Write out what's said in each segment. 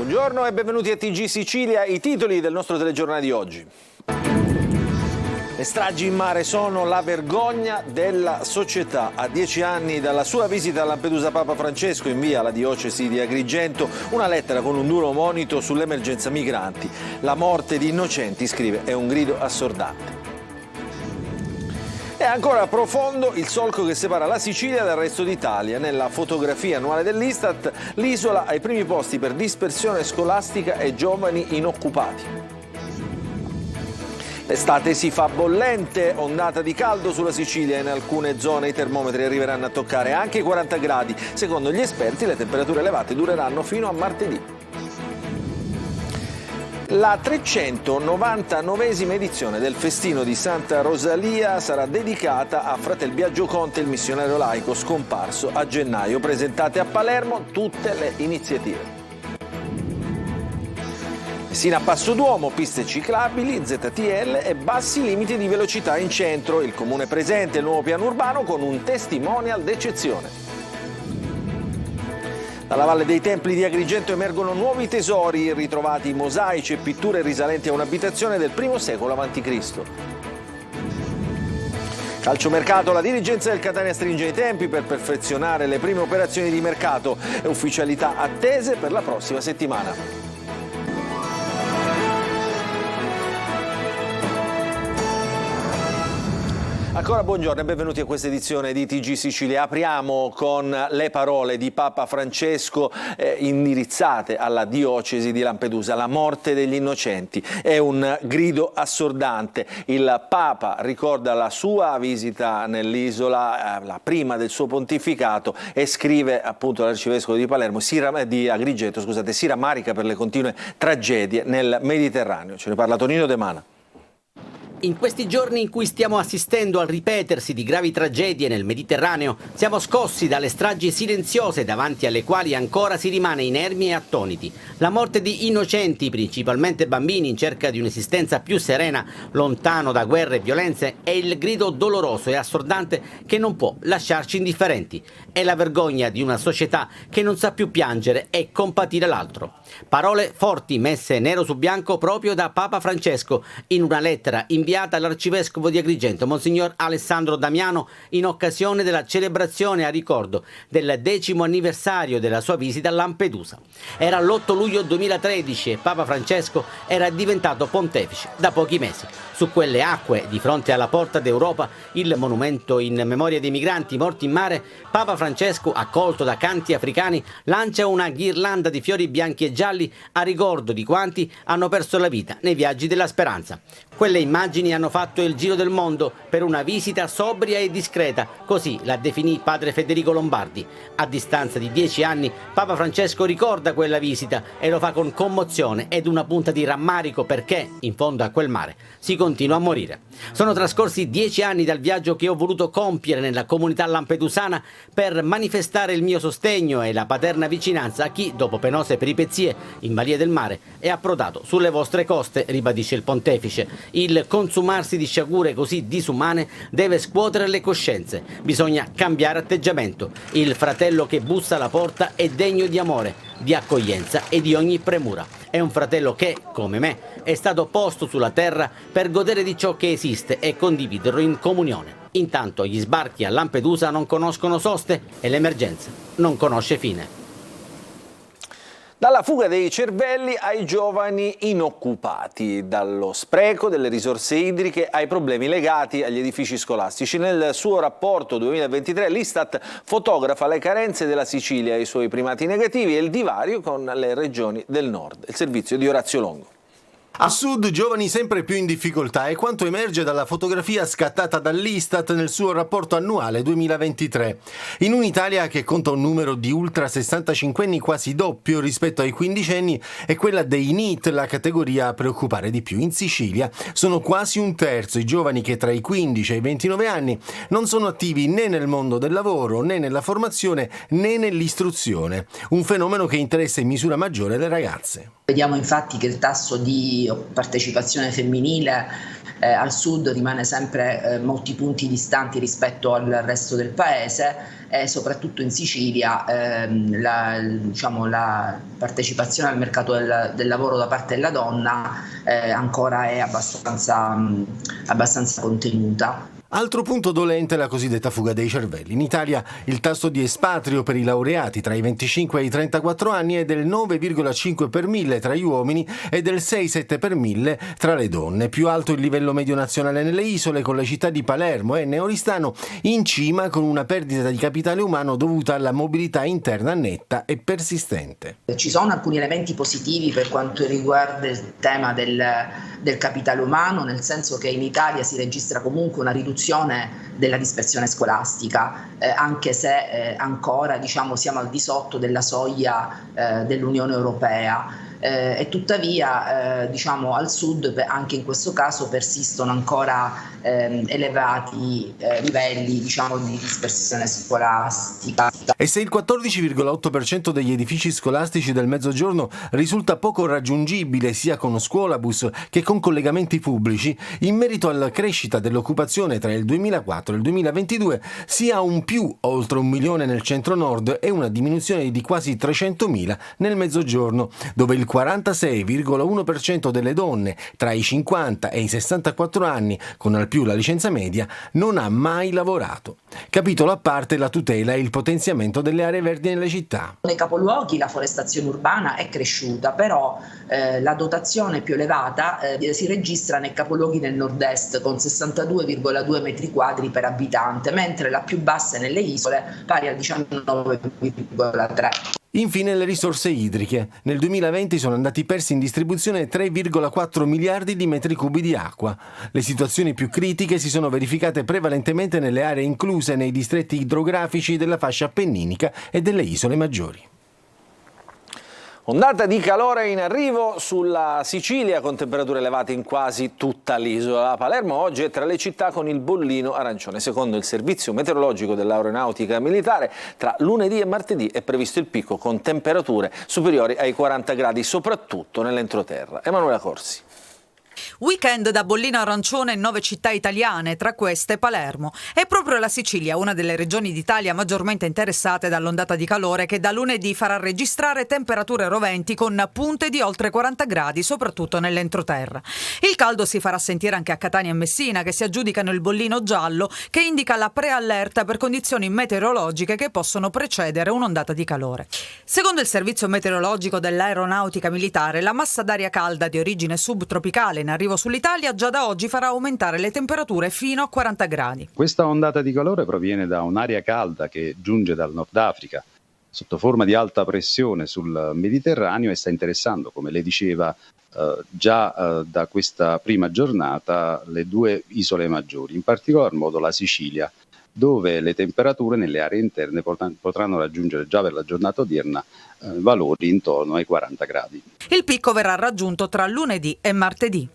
Buongiorno e benvenuti a TG Sicilia, i titoli del nostro telegiornale di oggi. Le stragi in mare sono la vergogna della società. A 10 anni dalla sua visita a Lampedusa, Papa Francesco invia alla diocesi di Agrigento una lettera con un duro monito sull'emergenza migranti. La morte di innocenti, scrive, è un grido assordante. È ancora profondo il solco che separa la Sicilia dal resto d'Italia. Nella fotografia annuale dell'Istat, l'isola ai primi posti per dispersione scolastica e giovani inoccupati. L'estate si fa bollente, ondata di caldo sulla Sicilia. In alcune zone i termometri arriveranno a toccare anche i 40 gradi. Secondo gli esperti le temperature elevate dureranno fino a martedì. La 399esima edizione del Festino di Santa Rosalia sarà dedicata a Fratel Biagio Conte, il missionario laico scomparso a gennaio. Presentate a Palermo tutte le iniziative. Messina a Passo d'Uomo, piste ciclabili, ZTL e bassi limiti di velocità in centro. Il comune presente il nuovo piano urbano con un testimonial d'eccezione. Dalla Valle dei Templi di Agrigento emergono nuovi tesori, ritrovati mosaici e pitture risalenti a un'abitazione del I secolo a.C. Calciomercato, la dirigenza del Catania stringe i tempi per perfezionare le prime operazioni di mercato e ufficialità attese per la prossima settimana. Ancora buongiorno e benvenuti a questa edizione di TG Sicilia. Apriamo con le parole di Papa Francesco indirizzate alla diocesi di Lampedusa. La morte degli innocenti è un grido assordante. Il Papa ricorda la sua visita nell'isola, la prima del suo pontificato, e scrive appunto all'arcivescovo di Palermo, di Agrigento, scusate, si rammarica per le continue tragedie nel Mediterraneo. Ce ne parla Tonino De Mana. In questi giorni in cui stiamo assistendo al ripetersi di gravi tragedie nel Mediterraneo, siamo scossi dalle stragi silenziose davanti alle quali ancora si rimane inermi e attoniti. La morte di innocenti, principalmente bambini in cerca di un'esistenza più serena, lontano da guerre e violenze, è il grido doloroso e assordante che non può lasciarci indifferenti. È la vergogna di una società che non sa più piangere e compatire l'altro. Parole forti messe nero su bianco proprio da Papa Francesco in una lettera inviata all'arcivescovo di Agrigento, Monsignor Alessandro Damiano, in occasione della celebrazione a ricordo del 10° anniversario della sua visita a Lampedusa. Era l'8 luglio 2013 e Papa Francesco era diventato pontefice da pochi mesi. Su quelle acque, di fronte alla Porta d'Europa, il monumento in memoria dei migranti morti in mare, Papa Francesco, accolto da canti africani, lancia una ghirlanda di fiori bianchi e gialli a ricordo di quanti hanno perso la vita nei viaggi della speranza. Quelle immagini hanno fatto il giro del mondo per una visita sobria e discreta, così la definì padre Federico Lombardi. A distanza di 10 anni, Papa Francesco ricorda quella visita e lo fa con commozione ed una punta di rammarico perché, in fondo a quel mare, si continua a morire. Sono trascorsi 10 anni dal viaggio che ho voluto compiere nella comunità lampedusana per manifestare il mio sostegno e la paterna vicinanza a chi, dopo penose peripezie in balia del mare, è approdato sulle vostre coste, ribadisce il pontefice. Il consumarsi di sciagure così disumane deve scuotere le coscienze. Bisogna cambiare atteggiamento. Il fratello che bussa alla porta è degno di amore, di accoglienza e di ogni premura. È un fratello che, come me, è stato posto sulla terra per godere di ciò che esiste e condividerlo in comunione. Intanto gli sbarchi a Lampedusa non conoscono soste e l'emergenza non conosce fine. Dalla fuga dei cervelli ai giovani inoccupati, dallo spreco delle risorse idriche ai problemi legati agli edifici scolastici. Nel suo rapporto 2023 l'Istat fotografa le carenze della Sicilia, i suoi primati negativi e il divario con le regioni del nord. Il servizio di Orazio Longo. A sud giovani sempre più in difficoltà è quanto emerge dalla fotografia scattata dall'Istat nel suo rapporto annuale 2023. In un'Italia che conta un numero di ultra 65enni quasi doppio rispetto ai quindicenni, è quella dei NEET la categoria a preoccupare di più. In Sicilia sono quasi un terzo i giovani che tra i 15 e i 29 anni non sono attivi né nel mondo del lavoro, né nella formazione, né nell'istruzione. Un fenomeno che interessa in misura maggiore le ragazze. Vediamo infatti che il tasso di partecipazione femminile al sud rimane sempre molti punti distanti rispetto al resto del paese, e soprattutto in Sicilia la partecipazione al mercato del lavoro da parte della donna ancora è abbastanza contenuta. Altro punto dolente è la cosiddetta fuga dei cervelli. In Italia il tasso di espatrio per i laureati tra i 25 e i 34 anni è del 9,5 per mille tra gli uomini e del 6,7 per mille tra le donne. Più alto il livello medio nazionale nelle isole, con le città di Palermo e Neoristano in cima, con una perdita di capitale umano dovuta alla mobilità interna netta e persistente. Ci sono alcuni elementi positivi per quanto riguarda il tema del capitale umano, nel senso che in Italia si registra comunque una riduzione della dispersione scolastica, anche se ancora siamo al di sotto della soglia dell'Unione Europea. E tuttavia al sud anche in questo caso persistono ancora elevati livelli di dispersione scolastica. E se il 14,8% degli edifici scolastici del Mezzogiorno risulta poco raggiungibile sia con scuolabus che con collegamenti pubblici, in merito alla crescita dell'occupazione tra il 2004 e il 2022 si ha un più oltre 1 milione nel centro-nord e una diminuzione di quasi 300.000 nel Mezzogiorno, dove il 46,1% delle donne tra i 50 e i 64 anni, con al più la licenza media, non ha mai lavorato. Capitolo a parte la tutela e il potenziamento delle aree verdi nelle città. Nei capoluoghi la forestazione urbana è cresciuta, però la dotazione più elevata si registra nei capoluoghi del nord-est con 62,2 metri quadri per abitante, mentre la più bassa è nelle isole, pari a 19,3. Infine le risorse idriche. Nel 2020 sono andati persi in distribuzione 3,4 miliardi di metri cubi di acqua. Le situazioni più critiche si sono verificate prevalentemente nelle aree incluse nei distretti idrografici della fascia appenninica e delle isole maggiori. Ondata di calore in arrivo sulla Sicilia, con temperature elevate in quasi tutta l'isola. Palermo oggi è tra le città con il bollino arancione. Secondo il servizio meteorologico dell'Aeronautica Militare, tra lunedì e martedì è previsto il picco con temperature superiori ai 40 gradi, soprattutto nell'entroterra. Emanuela Corsi. Weekend da bollino arancione in 9 città italiane, tra queste Palermo. È proprio la Sicilia, una delle regioni d'Italia maggiormente interessate dall'ondata di calore, che da lunedì farà registrare temperature roventi con punte di oltre 40 gradi, soprattutto nell'entroterra. Il caldo si farà sentire anche a Catania e Messina, che si aggiudicano il bollino giallo, che indica la preallerta per condizioni meteorologiche che possono precedere un'ondata di calore. Secondo il servizio meteorologico dell'Aeronautica Militare, la massa d'aria calda di origine subtropicale in arrivo sull'Italia già da oggi farà aumentare le temperature fino a 40 gradi. Questa ondata di calore proviene da un'aria calda che giunge dal Nord Africa sotto forma di alta pressione sul Mediterraneo e sta interessando, come lei diceva, già da questa prima giornata le due isole maggiori, in particolar modo la Sicilia, dove le temperature nelle aree interne potranno raggiungere già per la giornata odierna valori intorno ai 40 gradi. Il picco verrà raggiunto tra lunedì e martedì.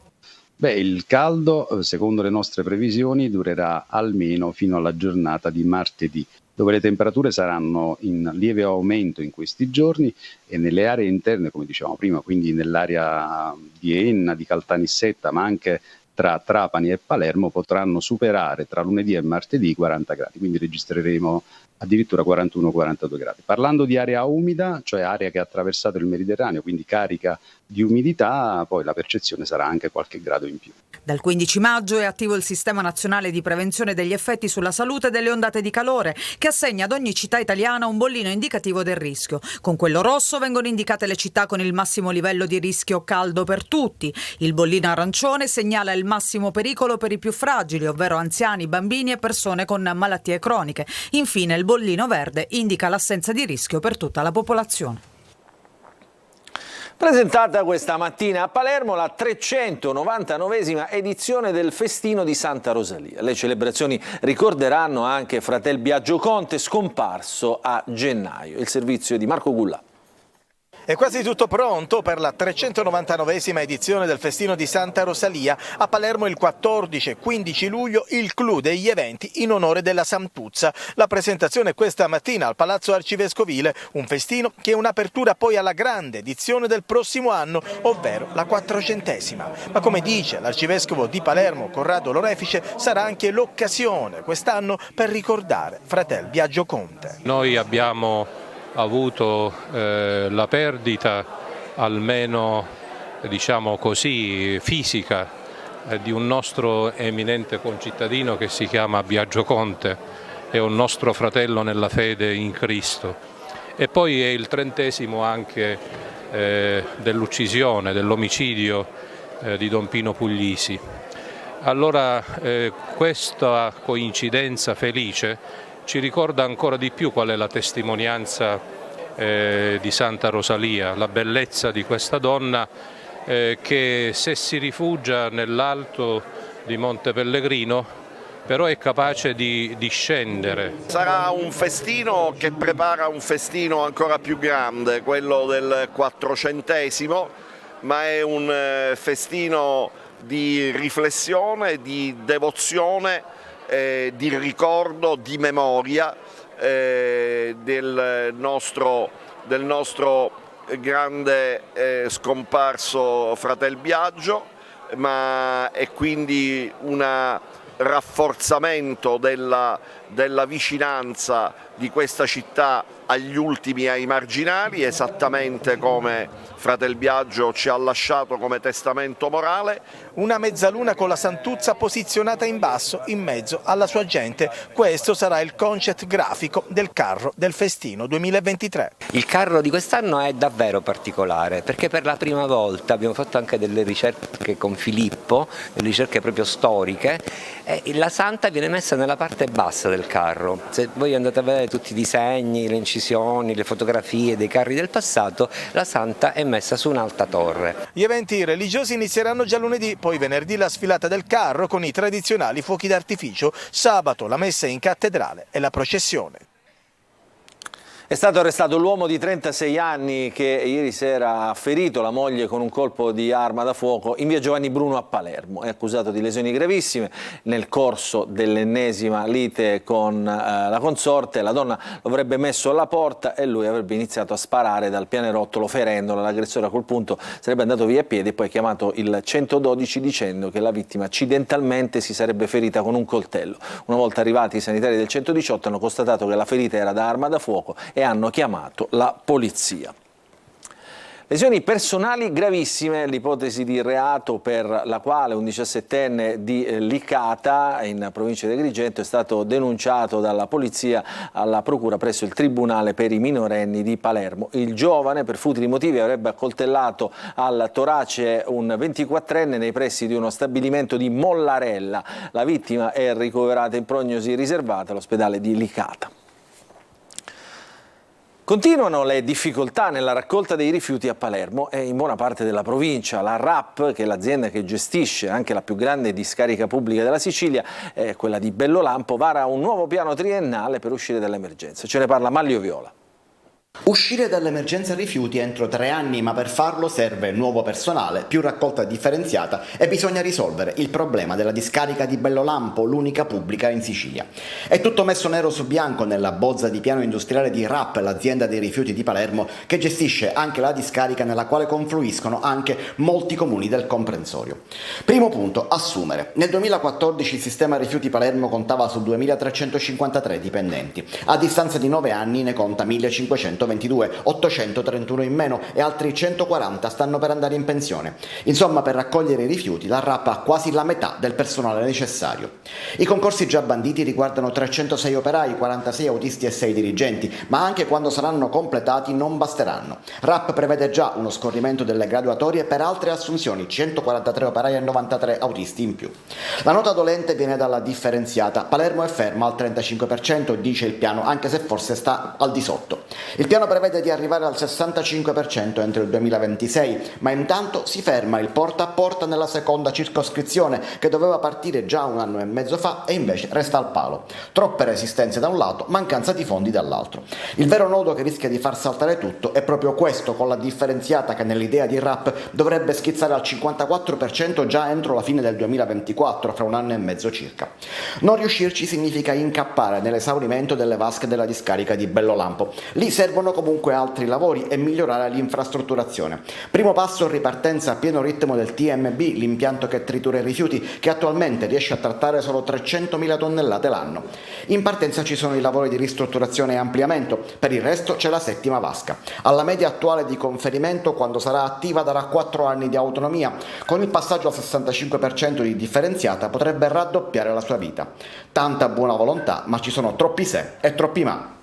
Il caldo, secondo le nostre previsioni, durerà almeno fino alla giornata di martedì, dove le temperature saranno in lieve aumento in questi giorni e nelle aree interne, come dicevamo prima, quindi nell'area di Enna, di Caltanissetta, ma anche tra Trapani e Palermo, potranno superare tra lunedì e martedì 40 gradi, quindi registreremo addirittura 41-42 gradi. Parlando di area umida, cioè area che ha attraversato il Mediterraneo, quindi carica di umidità, poi la percezione sarà anche qualche grado in più. Dal 15 maggio è attivo il Sistema Nazionale di Prevenzione degli Effetti sulla Salute delle Ondate di Calore, che assegna ad ogni città italiana un bollino indicativo del rischio. Con quello rosso vengono indicate le città con il massimo livello di rischio caldo per tutti. Il bollino arancione segnala il massimo pericolo per i più fragili, ovvero anziani, bambini e persone con malattie croniche. Infine il bollino verde indica l'assenza di rischio per tutta la popolazione. Presentata questa mattina a Palermo la 399esima edizione del Festino di Santa Rosalia. Le celebrazioni ricorderanno anche Fratel Biagio Conte, scomparso a gennaio. Il servizio di Marco Gullà. È quasi tutto pronto per la 399esima edizione del Festino di Santa Rosalia. A Palermo il 14 e 15 luglio il clou degli eventi in onore della Santuzza. La presentazione questa mattina al Palazzo Arcivescovile, un festino che è un'apertura poi alla grande edizione del prossimo anno, ovvero la 400esima. Ma come dice l'arcivescovo di Palermo, Corrado Lorefice, sarà anche l'occasione quest'anno per ricordare fratel Biagio Conte. Noi abbiamo avuto la perdita, almeno diciamo così, fisica, di un nostro eminente concittadino che si chiama Biagio Conte, è un nostro fratello nella fede in Cristo. E poi è il 30° anche dell'uccisione, dell'omicidio di Don Pino Puglisi. Allora questa coincidenza felice ci ricorda ancora di più qual è la testimonianza di Santa Rosalia, la bellezza di questa donna che se si rifugia nell'alto di Monte Pellegrino però è capace di scendere. Sarà un festino che prepara un festino ancora più grande, quello del 400°, ma è un festino di riflessione, di devozione, di ricordo, di memoria del nostro grande scomparso fratel Biagio, ma è quindi un rafforzamento della vicinanza di questa città agli ultimi e ai marginali, esattamente come fratel Biagio ci ha lasciato come testamento morale. Una mezzaluna con la Santuzza posizionata in basso in mezzo alla sua gente. Questo sarà il concept grafico del carro del Festino 2023. Il carro di quest'anno è davvero particolare perché per la prima volta abbiamo fatto anche delle ricerche con Filippo, delle ricerche proprio storiche, e la Santa viene messa nella parte bassa del carro. Se voi andate a vedere tutti i disegni, le incisioni, le fotografie dei carri del passato, la Santa è messa su un'alta torre. Gli eventi religiosi inizieranno già lunedì, poi venerdì la sfilata del carro con i tradizionali fuochi d'artificio, sabato la messa in cattedrale e la processione. È stato arrestato l'uomo di 36 anni che ieri sera ha ferito la moglie con un colpo di arma da fuoco in via Giovanni Bruno a Palermo. È accusato di lesioni gravissime. Nel corso dell'ennesima lite con la consorte, la donna lo avrebbe messo alla porta e lui avrebbe iniziato a sparare dal pianerottolo ferendola. L'aggressore a quel punto sarebbe andato via a piedi e poi ha chiamato il 112 dicendo che la vittima accidentalmente si sarebbe ferita con un coltello. Una volta arrivati i sanitari del 118 hanno constatato che la ferita era da arma da fuoco e hanno chiamato la polizia. Lesioni personali gravissime, l'ipotesi di reato per la quale un 17enne di Licata, in provincia di Agrigento, è stato denunciato dalla polizia alla procura presso il Tribunale per i minorenni di Palermo. Il giovane, per futili motivi, avrebbe accoltellato al torace un 24enne nei pressi di uno stabilimento di Mollarella. La vittima è ricoverata in prognosi riservata all'ospedale di Licata. Continuano le difficoltà nella raccolta dei rifiuti a Palermo e in buona parte della provincia. La RAP, che è l'azienda che gestisce anche la più grande discarica pubblica della Sicilia, quella di Bellolampo, vara un nuovo piano triennale per uscire dall'emergenza. Ce ne parla Manlio Viola. Uscire dall'emergenza rifiuti entro 3 anni, ma per farlo serve nuovo personale, più raccolta differenziata e bisogna risolvere il problema della discarica di Bellolampo, l'unica pubblica in Sicilia. È tutto messo nero su bianco nella bozza di piano industriale di RAP, l'azienda dei rifiuti di Palermo, che gestisce anche la discarica nella quale confluiscono anche molti comuni del comprensorio. Primo punto, assumere. Nel 2014 il sistema rifiuti Palermo contava su 2.353 dipendenti. A distanza di 9 anni ne conta 1.522, 831 in meno e altri 140 stanno per andare in pensione. Insomma, per raccogliere i rifiuti la RAP ha quasi la metà del personale necessario. I concorsi già banditi riguardano 306 operai, 46 autisti e 6 dirigenti, ma anche quando saranno completati non basteranno. RAP prevede già uno scorrimento delle graduatorie per altre assunzioni, 143 operai e 93 autisti in più. La nota dolente viene dalla differenziata. Palermo è ferma al 35%, dice il piano, anche se forse sta al di sotto. Il piano piano prevede di arrivare al 65% entro il 2026, ma intanto si ferma il porta a porta nella seconda circoscrizione, che doveva partire già 1 anno e mezzo fa e invece resta al palo. Troppe resistenze da un lato, mancanza di fondi dall'altro. Il vero nodo che rischia di far saltare tutto è proprio questo, con la differenziata che nell'idea di RAP dovrebbe schizzare al 54% già entro la fine del 2024, fra 1 anno e mezzo circa. Non riuscirci significa incappare nell'esaurimento delle vasche della discarica di Bellolampo. Lì servono comunque altri lavori e migliorare l'infrastrutturazione. Primo passo, ripartenza a pieno ritmo del TMB, l'impianto che tritura i rifiuti, che attualmente riesce a trattare solo 300.000 tonnellate l'anno. In partenza ci sono i lavori di ristrutturazione e ampliamento, per il resto c'è la settima vasca. Alla media attuale di conferimento, quando sarà attiva, darà 4 anni di autonomia. Con il passaggio al 65% di differenziata potrebbe raddoppiare la sua vita. Tanta buona volontà, ma ci sono troppi se e troppi ma.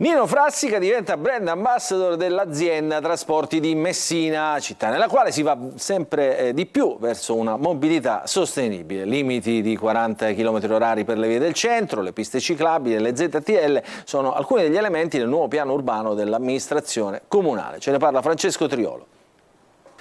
Nino Frassica diventa brand ambassador dell'azienda Trasporti di Messina, città nella quale si va sempre di più verso una mobilità sostenibile. Limiti di 40 km/h per le vie del centro, le piste ciclabili e le ZTL sono alcuni degli elementi del nuovo piano urbano dell'amministrazione comunale. Ce ne parla Francesco Triolo.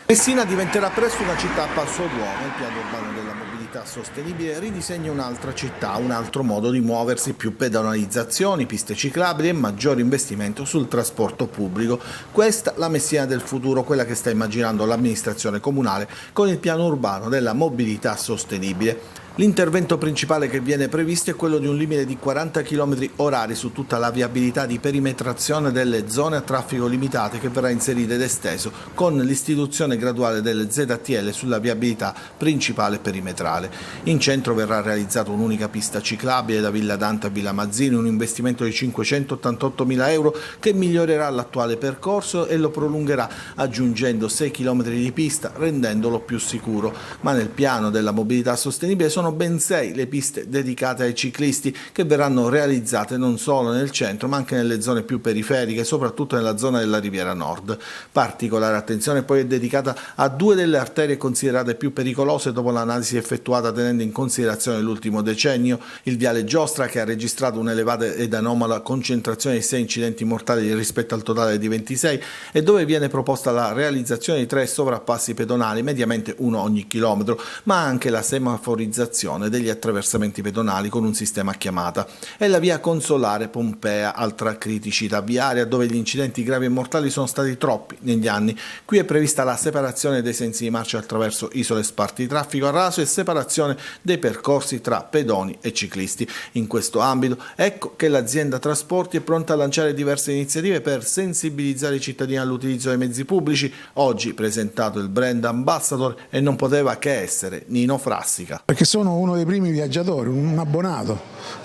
Messina diventerà presto una città a passo d'uomo. Il piano urbano della mobilità sostenibile ridisegna un'altra città, un altro modo di muoversi, più pedonalizzazioni, piste ciclabili e maggiore investimento sul trasporto pubblico. Questa la Messina del futuro, quella che sta immaginando l'amministrazione comunale con il piano urbano della mobilità sostenibile. L'intervento principale che viene previsto è quello di un limite di 40 km/h su tutta la viabilità di perimetrazione delle zone a traffico limitate, che verrà inserita ed esteso con l'istituzione graduale delle ZTL sulla viabilità principale perimetrale. In centro verrà realizzata un'unica pista ciclabile da Villa Dante a Villa Mazzini, un investimento di 588.000 euro che migliorerà l'attuale percorso e lo prolungherà aggiungendo 6 km di pista, rendendolo più sicuro. Ma nel piano della mobilità sostenibile sono ben 6 le piste dedicate ai ciclisti, che verranno realizzate non solo nel centro ma anche nelle zone più periferiche, soprattutto nella zona della Riviera Nord. Particolare attenzione poi è dedicata a 2 delle arterie considerate più pericolose dopo l'analisi effettuata tenendo in considerazione l'ultimo decennio: il viale Giostra, che ha registrato un'elevata ed anomala concentrazione di 6 incidenti mortali rispetto al totale di 26, e dove viene proposta la realizzazione di 3 sovrappassi pedonali, mediamente uno ogni chilometro, ma anche la semaforizzazione degli attraversamenti pedonali con un sistema a chiamata. E la via Consolare Pompea, altra criticità viaria dove gli incidenti gravi e mortali sono stati troppi negli anni. Qui è prevista la separazione dei sensi di marcia attraverso isole sparti traffico a raso e separazione dei percorsi tra pedoni e ciclisti. In questo ambito ecco che l'azienda Trasporti è pronta a lanciare diverse iniziative per sensibilizzare i cittadini all'utilizzo dei mezzi pubblici. Oggi presentato il brand ambassador e non poteva che essere Nino Frassica. Perché sono uno dei primi viaggiatori, un abbonato.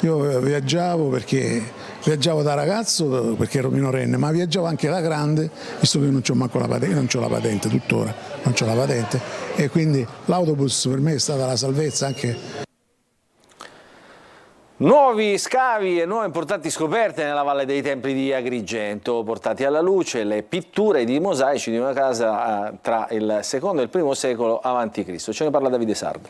Io viaggiavo da ragazzo perché ero minorenne, ma viaggiavo anche da grande, visto che non c'ho manco la patente, non c'ho la patente tuttora, non c'ho la patente, e quindi l'autobus per me è stata la salvezza anche. Nuovi scavi e nuove importanti scoperte nella Valle dei Templi di Agrigento, portati alla luce le pitture di mosaici di una casa tra il secondo e il primo secolo a.C. Ce ne parla Davide Sardi.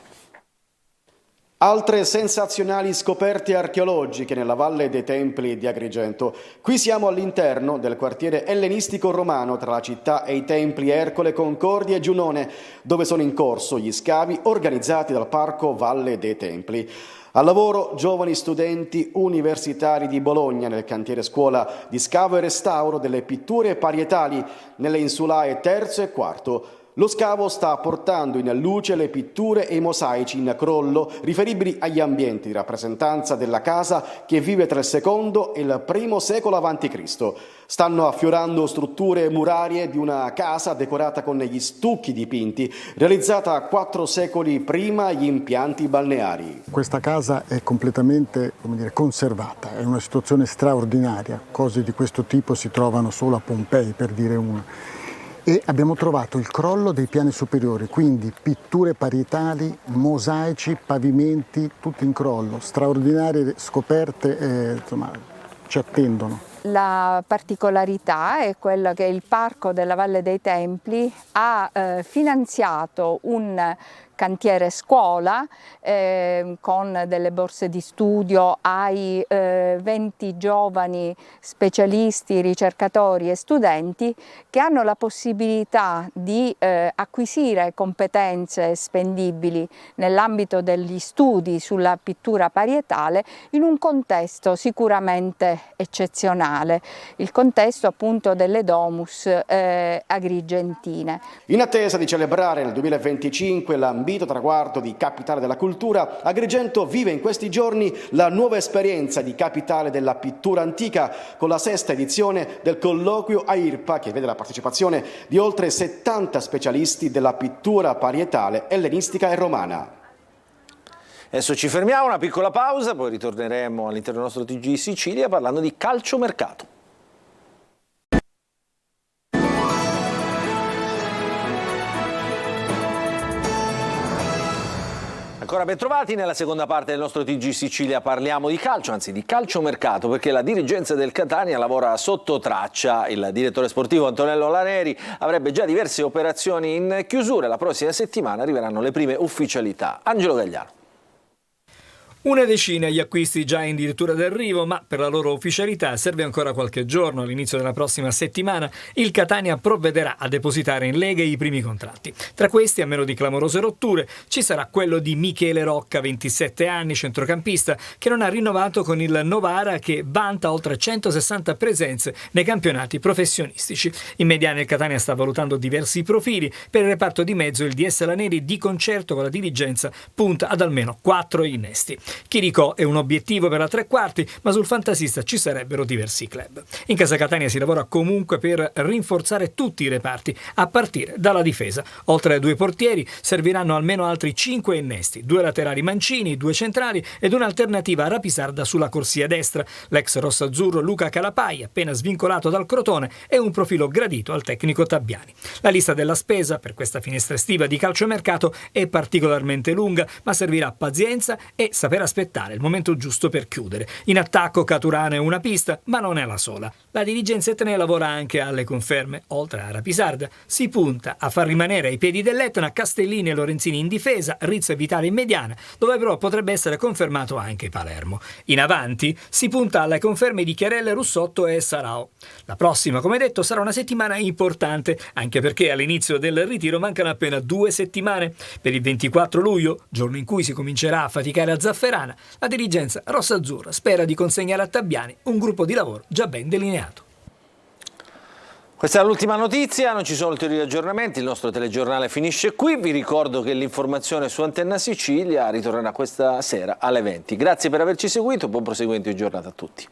Altre sensazionali scoperte archeologiche nella Valle dei Templi di Agrigento. Qui siamo all'interno del quartiere ellenistico romano tra la città e i templi Ercole, Concordia e Giunone, dove sono in corso gli scavi organizzati dal Parco Valle dei Templi. Al lavoro giovani studenti universitari di Bologna nel cantiere scuola di scavo e restauro delle pitture parietali nelle insulae terzo e quarto. Lo scavo sta portando in luce le pitture e i mosaici in crollo riferibili agli ambienti di rappresentanza della casa che vive tra il secondo e il primo secolo a.C. Stanno affiorando strutture murarie di una casa decorata con gli stucchi dipinti, realizzata 4 secoli prima gli impianti balneari. Questa casa è completamente, conservata, è una situazione straordinaria. Cose di questo tipo si trovano solo a Pompei, per dire una. E abbiamo trovato il crollo dei piani superiori, quindi pitture parietali, mosaici, pavimenti, tutti in crollo, straordinarie scoperte, ci attendono. La particolarità è quella che il Parco della Valle dei Templi ha finanziato un cantiere scuola con delle borse di studio ai 20 giovani specialisti, ricercatori e studenti che hanno la possibilità di acquisire competenze spendibili nell'ambito degli studi sulla pittura parietale in un contesto sicuramente eccezionale, il contesto appunto delle Domus agrigentine. In attesa di celebrare nel 2025 l'ambito traguardo di Capitale della Cultura, Agrigento vive in questi giorni la nuova esperienza di Capitale della Pittura Antica con la 6ª edizione del colloquio AIRPA, che vede la partecipazione di oltre 70 specialisti della pittura parietale, ellenistica e romana. Adesso ci fermiamo, una piccola pausa, poi ritorneremo all'interno del nostro TG Sicilia parlando di calciomercato. Ancora ben trovati, nella seconda parte del nostro TG Sicilia parliamo di calcio, anzi di calciomercato, perché la dirigenza del Catania lavora sotto traccia. Il direttore sportivo Antonello Laneri avrebbe già diverse operazioni in chiusura. La prossima settimana arriveranno le prime ufficialità. Angelo Gagliano. Una decina gli acquisti già in dirittura d'arrivo, ma per la loro ufficialità serve ancora qualche giorno. All'inizio della prossima settimana il Catania provvederà a depositare in Lega i primi contratti. Tra questi, a meno di clamorose rotture, ci sarà quello di Michele Rocca, 27 anni, centrocampista, che non ha rinnovato con il Novara, che vanta oltre 160 presenze nei campionati professionistici. In mediana il Catania sta valutando diversi profili. Per il reparto di mezzo il DS Laneri, di concerto con la dirigenza, punta ad almeno 4 innesti. Chirico è un obiettivo per la tre quarti, ma sul fantasista ci sarebbero diversi club. In casa Catania si lavora comunque per rinforzare tutti i reparti, a partire dalla difesa. Oltre ai 2 portieri serviranno almeno altri 5 innesti, 2 laterali mancini, 2 centrali ed un'alternativa a Rapisarda sulla corsia destra. L'ex rossazzurro Luca Calapai, appena svincolato dal Crotone, è un profilo gradito al tecnico Tabbiani. La lista della spesa per questa finestra estiva di calciomercato è particolarmente lunga, ma servirà pazienza e saper aspettare il momento giusto per chiudere. In attacco Caturana è una pista, ma non è la sola. La dirigenza etnea lavora anche alle conferme. Oltre a Rapisarda si punta a far rimanere ai piedi dell'Etna Castellini e Lorenzini in difesa, Rizzo e Vitale in mediana, dove però potrebbe essere confermato anche Palermo. In avanti si punta alle conferme di Chiarelle, Russotto e Sarao. La prossima, come detto, sarà una settimana importante, anche perché all'inizio del ritiro mancano appena 2 settimane. Per il 24 luglio, giorno in cui si comincerà a faticare a Zafferana, la dirigenza rossazzurra spera di consegnare a Tabbiani un gruppo di lavoro già ben delineato. Questa è l'ultima notizia, non ci sono ulteriori aggiornamenti, il nostro telegiornale finisce qui. Vi ricordo che l'informazione su Antenna Sicilia ritornerà questa sera alle 20. Grazie per averci seguito, buon proseguimento di giornata a tutti.